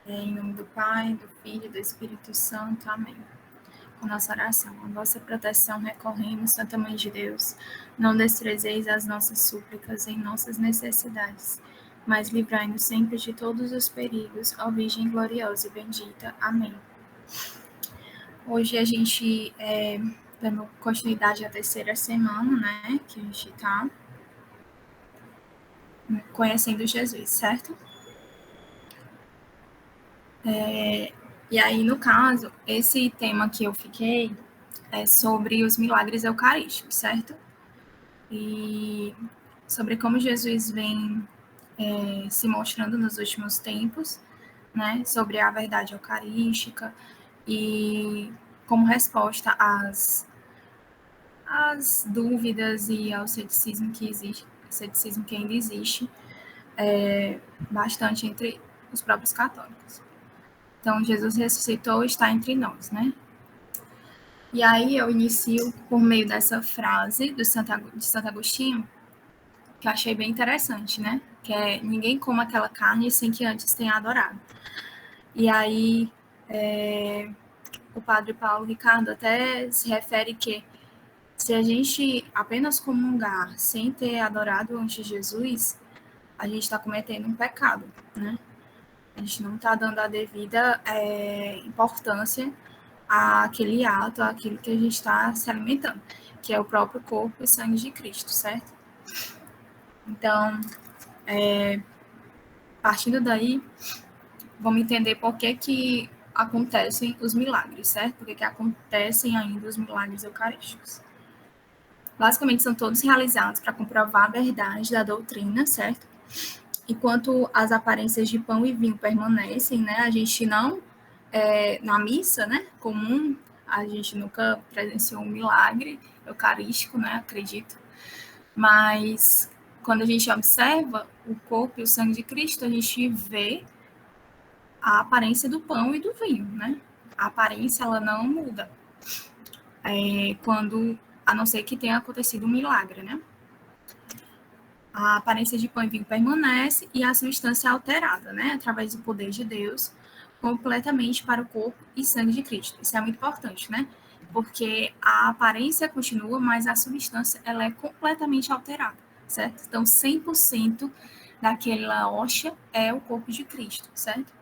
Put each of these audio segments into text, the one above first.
Em nome do Pai, do Filho e do Espírito Santo. Amém. Com nossa oração, a vossa proteção recorremos, Santa Mãe de Deus, não desprezeis as nossas súplicas em nossas necessidades, mas livrai-nos sempre de todos os perigos, ó Virgem gloriosa e bendita. Amém. Hoje a gente dando continuidade à terceira semana, né, que a gente está conhecendo Jesus, certo? E aí, no caso, esse tema que eu fiquei é sobre os milagres eucarísticos, certo? E sobre como Jesus vem se mostrando nos últimos tempos, né? Sobre a verdade eucarística e como resposta às dúvidas e ao ceticismo que ainda existe bastante entre os próprios católicos. Então, Jesus ressuscitou e está entre nós, né? E aí eu inicio por meio dessa frase de Santo Agostinho, que eu achei bem interessante, né? Que é: ninguém coma aquela carne sem que antes tenha adorado. E aí o padre Paulo Ricardo até se refere que se a gente apenas comungar sem ter adorado antes Jesus, a gente está cometendo um pecado, né? A gente não está dando a devida importância àquele ato, àquilo que a gente está se alimentando, que é o próprio corpo e sangue de Cristo, certo? Então, partindo daí, vamos entender por que acontecem os milagres, certo? Por que acontecem ainda os milagres eucarísticos. Basicamente, são todos realizados para comprovar a verdade da doutrina, certo? Enquanto as aparências de pão e vinho permanecem, né? A gente não, na missa, né, comum, a gente nunca presenciou um milagre eucarístico, né, acredito. Mas quando a gente observa o corpo e o sangue de Cristo, a gente vê a aparência do pão e do vinho, né? A aparência, ela não muda. A não ser que tenha acontecido um milagre, né? A aparência de pão e vinho permanece e a substância é alterada, né? Através do poder de Deus, completamente para o corpo e sangue de Cristo. Isso é muito importante, né? Porque a aparência continua, mas a substância, ela é completamente alterada, certo? Então, 100% daquela hóstia é o corpo de Cristo, certo?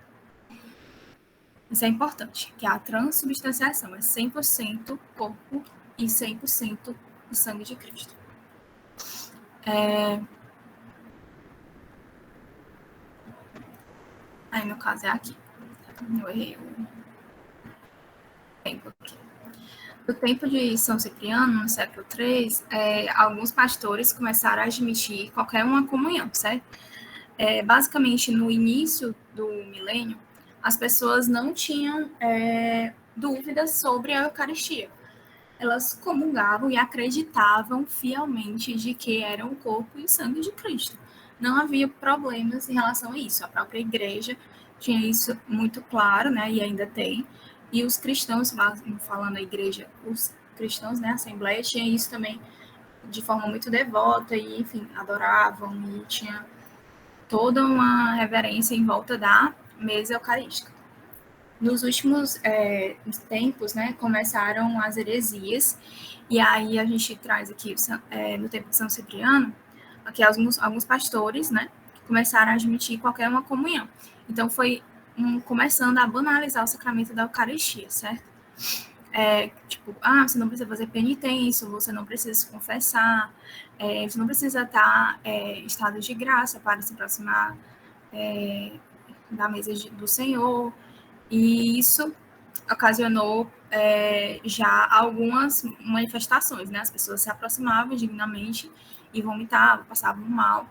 Isso é importante, que a transubstanciação é 100% corpo e 100% o sangue de Cristo. Aí, no caso, é aqui. Eu errei o tempo aqui. No tempo de São Cipriano, no século III, alguns pastores começaram a admitir qualquer uma comunhão, certo? Basicamente, no início do milênio, as pessoas não tinham dúvidas sobre a Eucaristia. Elas comungavam e acreditavam fielmente de que eram o corpo e o sangue de Cristo. Não havia problemas em relação a isso. A própria igreja tinha isso muito claro, né, e ainda tem. E os cristãos, falando a igreja, os cristãos, né, a Assembleia, tinha isso também de forma muito devota e, enfim, adoravam e tinha toda uma reverência em volta da mesa eucarística. Nos últimos tempos, né, começaram as heresias, e aí a gente traz aqui, no tempo de São Cipriano, aqui alguns pastores, né, começaram a admitir qualquer uma comunhão. Então foi começando a banalizar o sacramento da Eucaristia, certo? Tipo, você não precisa fazer penitência, você não precisa se confessar, você não precisa estar em estado de graça para se aproximar da mesa do Senhor. E isso ocasionou já algumas manifestações, né? As pessoas se aproximavam dignamente e vomitavam, passavam mal.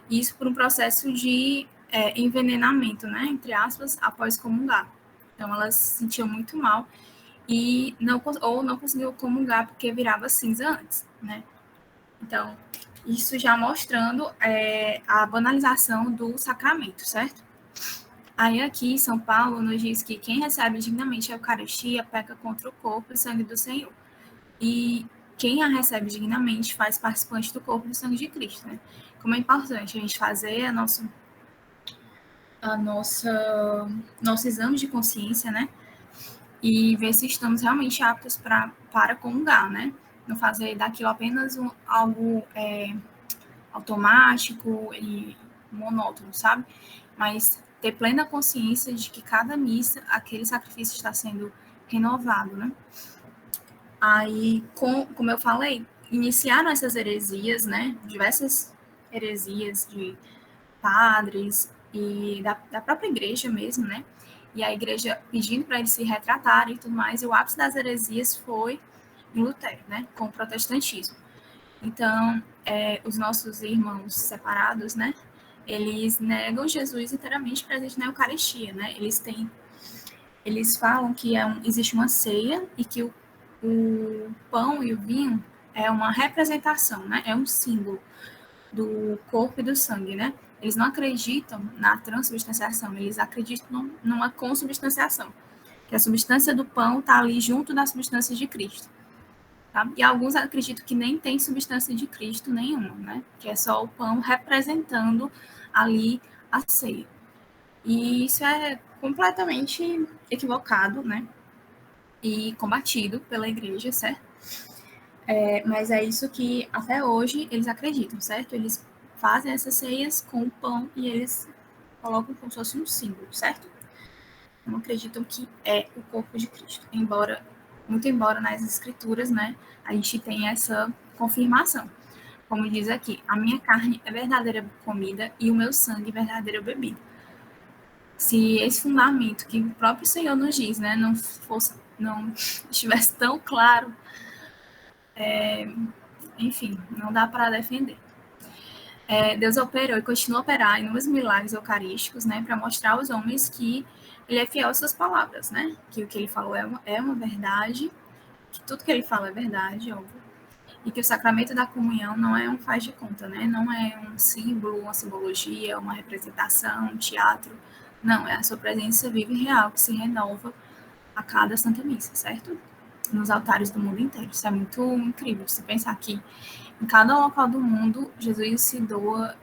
Isso por um processo de envenenamento, né? Entre aspas, após comungar. Então, elas se sentiam muito mal e não conseguiu comungar porque virava cinza antes, né? Então, isso já mostrando a banalização do sacramento, certo? Aí aqui, São Paulo nos diz que quem recebe dignamente a Eucaristia peca contra o corpo e sangue do Senhor. E quem a recebe dignamente faz participante do corpo e do sangue de Cristo, né? Como é importante a gente fazer a nosso exame de consciência, né? E ver se estamos realmente aptos para comungar, né? Não fazer daquilo apenas algo automático e monótono, sabe? Mas ter plena consciência de que cada missa, aquele sacrifício está sendo renovado, né? Aí, como eu falei, iniciaram essas heresias, né? Diversas heresias de padres e da própria igreja mesmo, né? E a igreja pedindo para eles se retratarem e tudo mais. E o ápice das heresias foi em Lutero, né? Com o protestantismo. Então, os nossos irmãos separados, né? Eles negam Jesus inteiramente presente na Eucaristia, né? Eles falam que existe uma ceia e que o pão e o vinho é uma representação, né? É um símbolo do corpo e do sangue, né? Eles não acreditam na transubstanciação, eles acreditam numa consubstanciação, que a substância do pão está ali junto da substância de Cristo. Tá? E alguns acreditam que nem tem substância de Cristo nenhuma, né? Que é só o pão representando ali a ceia. E isso é completamente equivocado, né? E combatido pela igreja, certo? Mas é isso que até hoje eles acreditam, certo? Eles fazem essas ceias com o pão e eles colocam como se fosse um símbolo, certo? Não acreditam que é o corpo de Cristo. Muito embora nas escrituras, né, a gente tem essa confirmação. Como diz aqui, a minha carne é verdadeira comida e o meu sangue é verdadeira bebida. Se esse fundamento que o próprio Senhor nos diz, né, não estivesse tão claro, enfim, não dá para defender. Deus operou e continua a operar inúmeros milagres eucarísticos, né, para mostrar aos homens que ele é fiel às suas palavras, né, que o que ele falou é uma verdade, que tudo que ele fala é verdade, óbvio, e que o sacramento da comunhão não é um faz de conta, né, não é um símbolo, uma simbologia, uma representação, um teatro, não, é a sua presença viva e real que se renova a cada Santa Missa, certo? Nos altares do mundo inteiro. Isso é muito incrível, se pensar que em cada local do mundo, Jesus se doa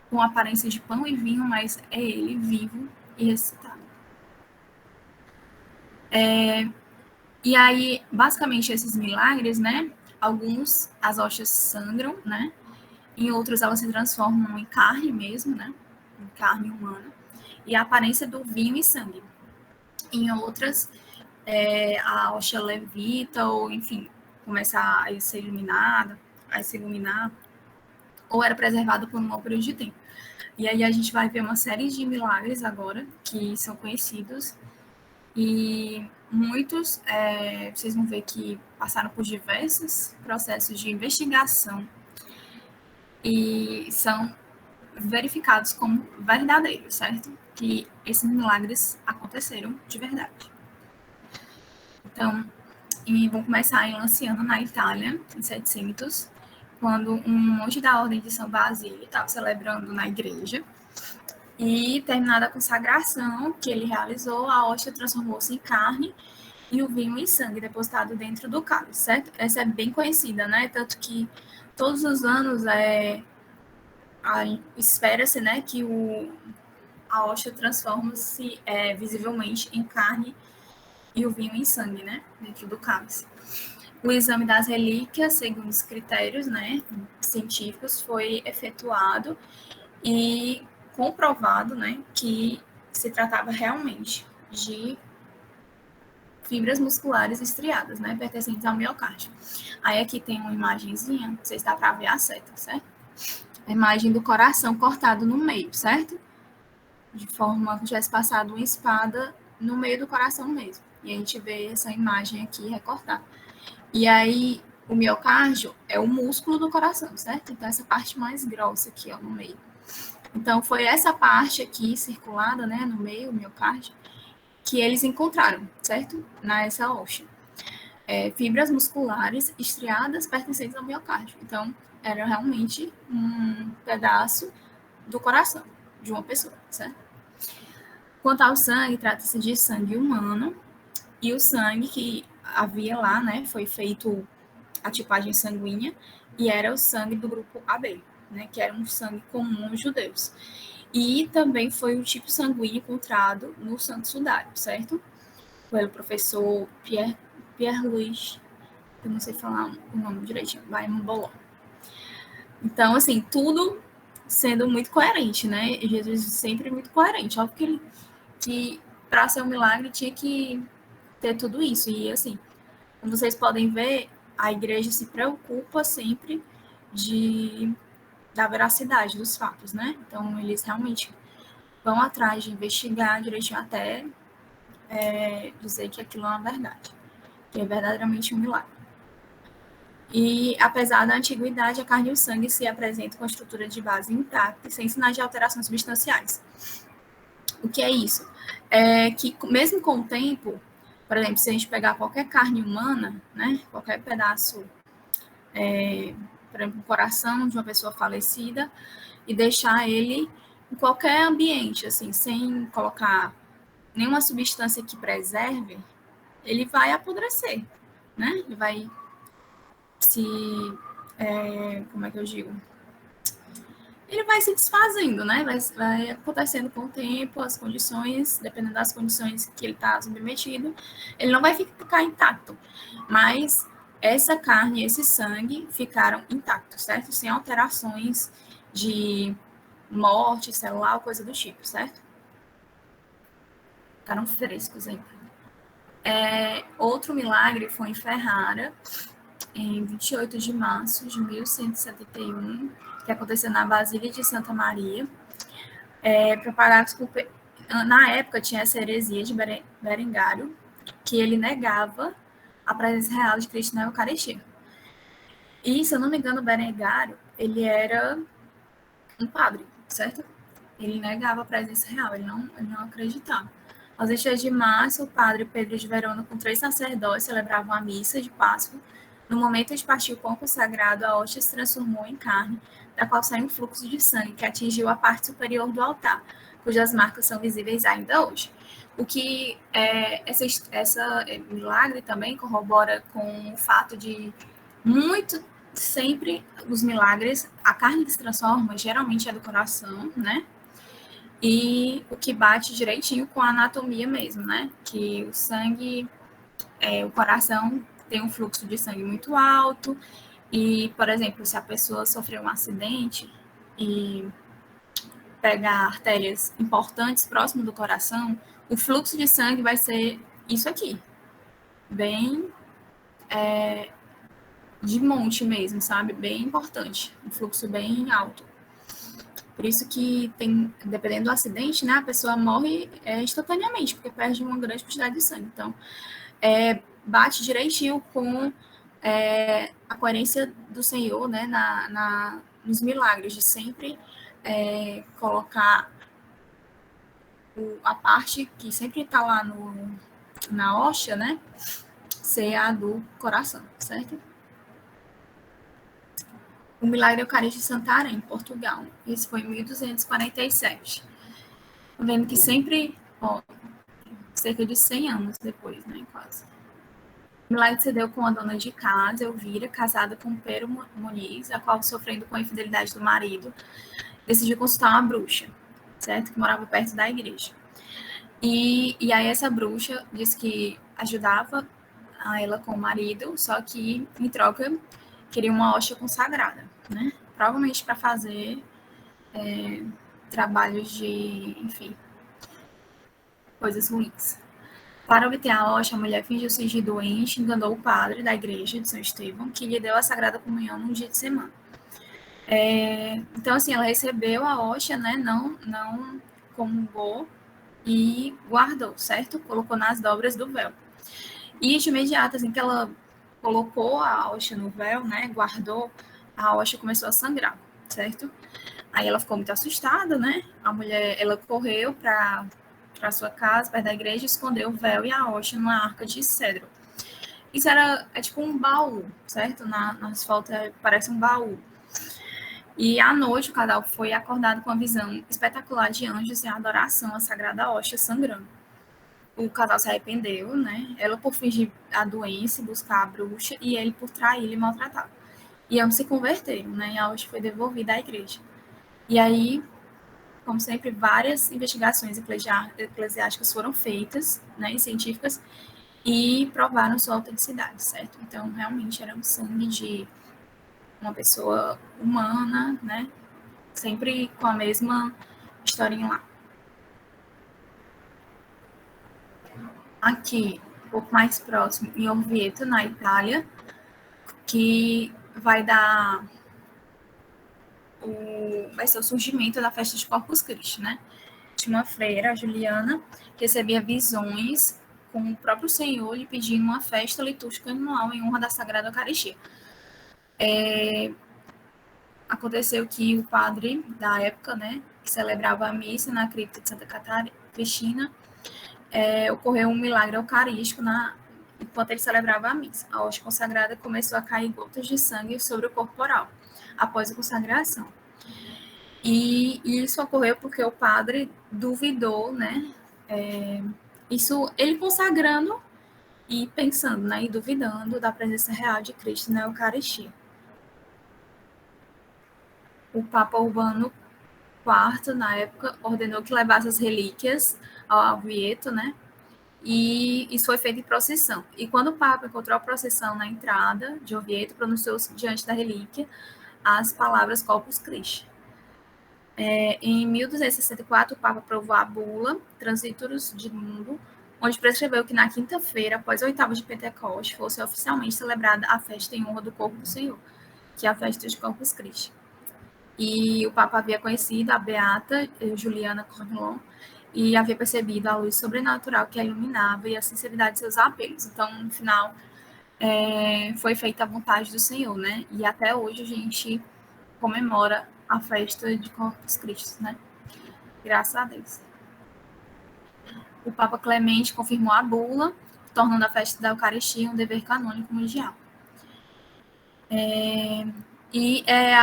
com aparência de pão e vinho, mas é ele vivo e ressuscitado. E aí, basicamente, esses milagres, né? Alguns, as hóstias sangram, né? Em outros, elas se transformam em carne mesmo, né? Em carne humana. E a aparência do vinho e sangue. Em outras, a hóstia levita, ou enfim, começa a ser iluminada, a se iluminar, ou era preservada por um longo período de tempo. E aí a gente vai ver uma série de milagres agora, que são conhecidos, e muitos, vocês vão ver que passaram por diversos processos de investigação e são verificados como verdadeiros, certo? Que esses milagres aconteceram de verdade. Então, vão começar em Lanciano, na Itália, em 700, quando um monge da Ordem de São Basílio estava celebrando na igreja, e terminada a consagração que ele realizou, a hóstia transformou-se em carne e o vinho em sangue depositado dentro do cálice, certo? Essa é bem conhecida, né? Tanto que todos os anos espera-se, né, que a hóstia transforma-se visivelmente em carne e o vinho em sangue, né, dentro do cálice. O exame das relíquias, segundo os critérios, né, científicos, foi efetuado e comprovado, né, que se tratava realmente de fibras musculares estriadas, né, pertencentes ao miocárdio. Aí aqui tem uma imagenzinha, não sei se dá para ver a seta, certo? A imagem do coração cortado no meio, certo? De forma que tivesse passado uma espada no meio do coração mesmo. E a gente vê essa imagem aqui recortada. E aí, o miocárdio é o músculo do coração, certo? Então, essa parte mais grossa aqui, ó, no meio. Então, foi essa parte aqui, circulada, né, no meio, o miocárdio, que eles encontraram, certo? Nessa hóstia. Fibras musculares estriadas pertencentes ao miocárdio. Então, era realmente um pedaço do coração de uma pessoa, certo? Quanto ao sangue, trata-se de sangue humano, e o sangue que havia lá, né, foi feito a tipagem sanguínea, e era o sangue do grupo AB, né, que era um sangue comum aos judeus. E também foi o tipo sanguíneo encontrado no Santo Sudário, certo? Pelo professor Pierre-Louis, eu não sei falar o nome direitinho, Raymond Bolon. Então, assim, tudo sendo muito coerente, né? Jesus sempre muito coerente. Óbvio que para ser um milagre tinha que ter tudo isso. E, assim, como vocês podem ver, a igreja se preocupa sempre da veracidade dos fatos, né? Então, eles realmente vão atrás de investigar direitinho até dizer que aquilo é uma verdade, que é verdadeiramente um milagre. E, apesar da antiguidade, a carne e o sangue se apresentam com a estrutura de base intacta e sem sinais de alterações substanciais. O que é isso? É que, mesmo com o tempo, por exemplo, se a gente pegar qualquer carne humana, né, qualquer pedaço, por exemplo, o coração de uma pessoa falecida, e deixar ele em qualquer ambiente, assim, sem colocar nenhuma substância que preserve, ele vai apodrecer, né? Ele vai se... como é que eu digo? Ele vai se desfazendo, né? Vai acontecendo com o tempo, as condições, dependendo das condições que ele está submetido, ele não vai ficar intacto. Mas essa carne, esse sangue ficaram intactos, certo? Sem alterações de morte celular, coisa do tipo, certo? Ficaram frescos ainda. Outro milagre foi em Ferrara, em 28 de março de 1171, que aconteceu na Basílica de Santa Maria, preparados por... Na época tinha essa heresia de Berengário, que ele negava a presença real de Cristo na Eucaristia. E, se eu não me engano, Berengário, ele era um padre, certo? Ele negava a presença real, ele não acreditava. Aos 22 de março, o padre Pedro de Verona, com 3 sacerdotes, celebravam a missa de Páscoa. No momento de partir o pão consagrado, a hóstia se transformou em carne, da qual saiu um fluxo de sangue que atingiu a parte superior do altar, cujas marcas são visíveis ainda hoje. O que essa milagre também corrobora com o fato de muito sempre os milagres, a carne que se transforma geralmente é do coração, né? E o que bate direitinho com a anatomia mesmo, né? Que o sangue, o coração tem um fluxo de sangue muito alto e, por exemplo, se a pessoa sofreu um acidente e pegar artérias importantes próximo do coração, o fluxo de sangue vai ser isso aqui, bem de monte mesmo, sabe? Bem importante, um fluxo bem alto. Por isso que tem, dependendo do acidente, né, a pessoa morre instantaneamente, porque perde uma grande quantidade de sangue. Então, bate direitinho com a coerência do Senhor, né, nos milagres, de sempre colocar a parte que sempre está lá na hóstia, né, ser a do coração, certo? O milagre eucarístico de Santarém, em Portugal. Isso foi em 1247. Vendo que sempre, cerca de 100 anos depois, né, quase. O milagre se deu com a dona de casa, Elvira, casada com Pero Muniz, a qual, sofrendo com a infidelidade do marido, decidiu consultar uma bruxa, certo? Que morava perto da igreja. E aí essa bruxa disse que ajudava a ela com o marido, só que, em troca, queria uma hóstia consagrada, né? Provavelmente para fazer trabalhos de, enfim, coisas ruins. Para obter a hóstia, a mulher fingiu-se de doente, enganou o padre da igreja de São Estevão, que lhe deu a Sagrada Comunhão num dia de semana. Então, assim, ela recebeu a hóstia, né, não comungou e guardou, certo? Colocou nas dobras do véu. E de imediato, assim, que ela colocou a hóstia no véu, né, guardou, a hóstia começou a sangrar, certo? Aí ela ficou muito assustada, né? A mulher, ela correu para sua casa, perto da igreja, escondeu o véu e a hóstia numa arca de cedro. Isso é tipo um baú, certo? Nas fotos parece um baú. E à noite o casal foi acordado com uma visão espetacular de anjos e a adoração à sagrada hóstia sangrando. O casal se arrependeu, né? Ela por fingir a doença, buscar a bruxa, e ele por traí-la e maltratá-la. E ambos se converteram, né? E a hóstia foi devolvida à igreja. E aí como sempre, várias investigações eclesiásticas foram feitas, né, e científicas, e provaram sua autenticidade, certo? Então, realmente era um sangue de uma pessoa humana, né, sempre com a mesma historinha lá. Aqui, um pouco mais próximo, em Orvieto, na Itália, que vai dar vai ser o surgimento da festa de Corpus Christi, né? Tinha uma freira, a Juliana, que recebia visões com o próprio Senhor lhe pedindo uma festa litúrgica anual em honra da Sagrada Eucaristia. Aconteceu que o padre da época, né, que celebrava a missa na cripta de Santa Cristina, ocorreu um milagre eucarístico enquanto ele celebrava a missa. A hóstia consagrada começou a cair gotas de sangue sobre o corporal após a consagração. E isso ocorreu porque o padre duvidou, né? Isso ele consagrando e pensando, né? E duvidando da presença real de Cristo na Eucaristia. O Papa Urbano IV, na época, ordenou que levasse as relíquias ao Orvieto, né? E isso foi feito em procissão. E quando o Papa encontrou a procissão na entrada de Orvieto, pronunciou-se diante da relíquia as palavras Corpus Christi. Em 1264, o Papa aprovou a bula Transitorus de Mundo, onde prescreveu que na quinta-feira, após a oitava de Pentecostes, fosse oficialmente celebrada a festa em honra do Corpo do Senhor, que é a festa de Corpus Christi. E o Papa havia conhecido a beata Juliana Cornelon e havia percebido a luz sobrenatural que a iluminava e a sinceridade de seus apelos. Então, no final, foi feita a vontade do Senhor, né? E até hoje a gente comemora a festa de Corpus Christi, né? Graças a Deus. O Papa Clemente confirmou a bula, tornando a festa da Eucaristia um dever canônico mundial. E é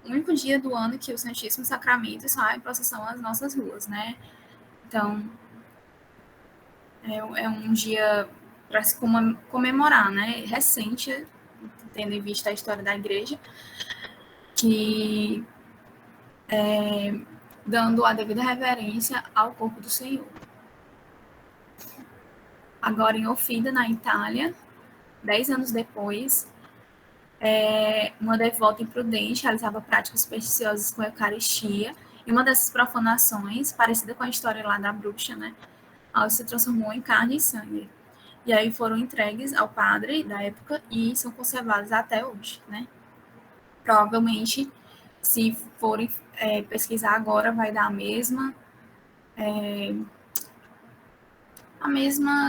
o único dia do ano que o Santíssimo Sacramento sai em procissão às nossas ruas, né? Então, é um dia para se comemorar, né? Recente, tendo em vista a história da igreja, que dando a devida reverência ao corpo do Senhor. Agora, em Ofida, na Itália, 10 anos depois, uma devota imprudente realizava práticas supersticiosas com a Eucaristia, e uma dessas profanações, parecida com a história lá da bruxa, né, ela se transformou em carne e sangue. E aí foram entregues ao padre da época e são conservados até hoje, né? Provavelmente, se forem pesquisar agora, vai dar a mesma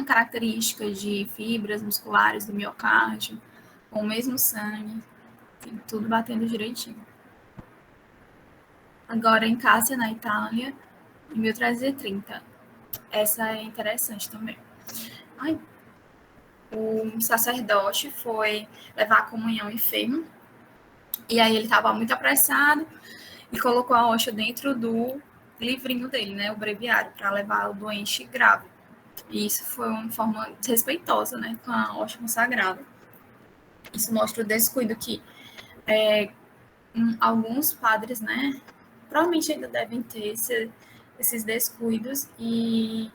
característica de fibras musculares do miocárdio, com o mesmo sangue, tudo batendo direitinho. Agora, em Cássia, na Itália, em 1330. Essa é interessante também. O sacerdote foi levar a comunhão enfermo, e aí ele estava muito apressado e colocou a hóstia dentro do livrinho dele, né, o breviário, para levar o doente grave. E isso foi uma forma desrespeitosa, né, com a hóstia consagrada. Isso mostra o descuido que alguns padres, né, provavelmente ainda devem ter esses descuidos, e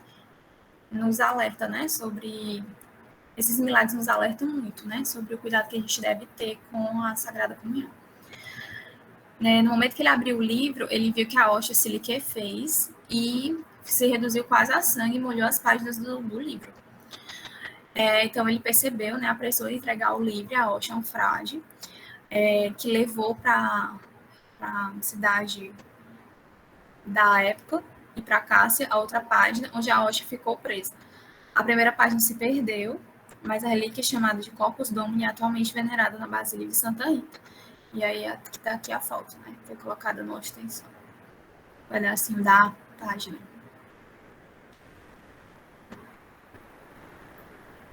nos alerta, né, sobre esses milagres, nos alertam muito, né, sobre o cuidado que a gente deve ter com a Sagrada Comunhão. No momento que ele abriu o livro, ele viu que a hóstia se liquefez e se reduziu quase a sangue e molhou as páginas do livro. Então ele percebeu, né, apressou em entregar o livro, a hóstia a um frade, que levou para a cidade da época e para Cássia a outra página, onde a hóstia ficou presa. A primeira página se perdeu, mas a relíquia chamada de Corpus Domini é atualmente venerada na Basílica de Santa Rita. E aí está aqui a foto, né? Foi colocada no extensão. Um pedacinho da página.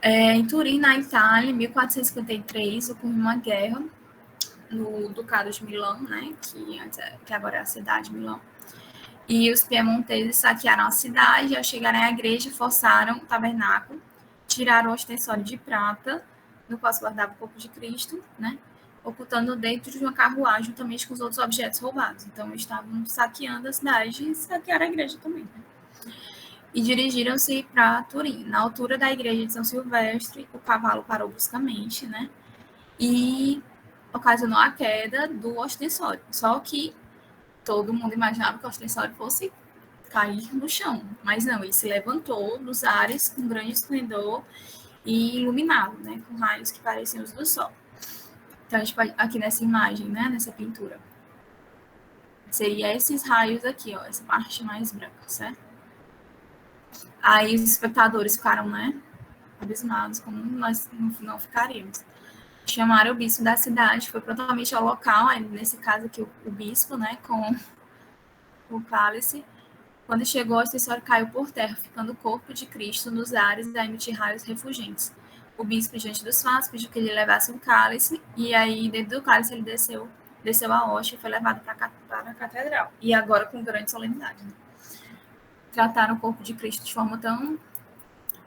Em Turim, na Itália, em 1453, ocorreu uma guerra no Ducado de Milão, né? Que agora é a cidade de Milão. E os piemonteses saquearam a cidade, e ao chegarem à igreja, forçaram o tabernáculo, tiraram o ostensório de prata, no qual se guardava o corpo de Cristo, né? ocultando dentro de uma carruagem juntamente com os outros objetos roubados. Então, estavam saqueando a cidade e saquearam a igreja também. Né? E dirigiram-se para Turim. Na altura da igreja de São Silvestre, o cavalo parou bruscamente, né? E ocasionou a queda do ostensório. Só que todo mundo imaginava que o ostensório fosse cair no chão. Mas não, ele se levantou nos ares com grande esplendor e iluminado, né? Com raios que pareciam os do sol. Então, a gente pode, aqui nessa imagem, né? Nessa pintura. Seria esses raios aqui, ó. Essa parte mais branca, certo? Aí os espectadores ficaram, né? Abismados, como nós não ficaríamos. Chamaram o bispo da cidade, foi prontamente ao local, aí, nesse caso aqui o bispo, né, com o cálice. Quando chegou, o acessório caiu por terra, ficando o corpo de Cristo nos ares a emitir raios refulgentes. O bispo, diante dos fatos, pediu que ele levasse um cálice, e aí, dentro do cálice, ele desceu a hóstia e foi levado para a catedral. E agora com grande solenidade. Né? Trataram o corpo de Cristo de forma tão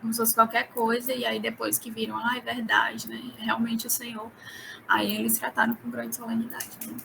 como se fosse qualquer coisa, e aí depois que viram, é verdade, né? Realmente o Senhor. Aí eles trataram com grande solenidade. Né?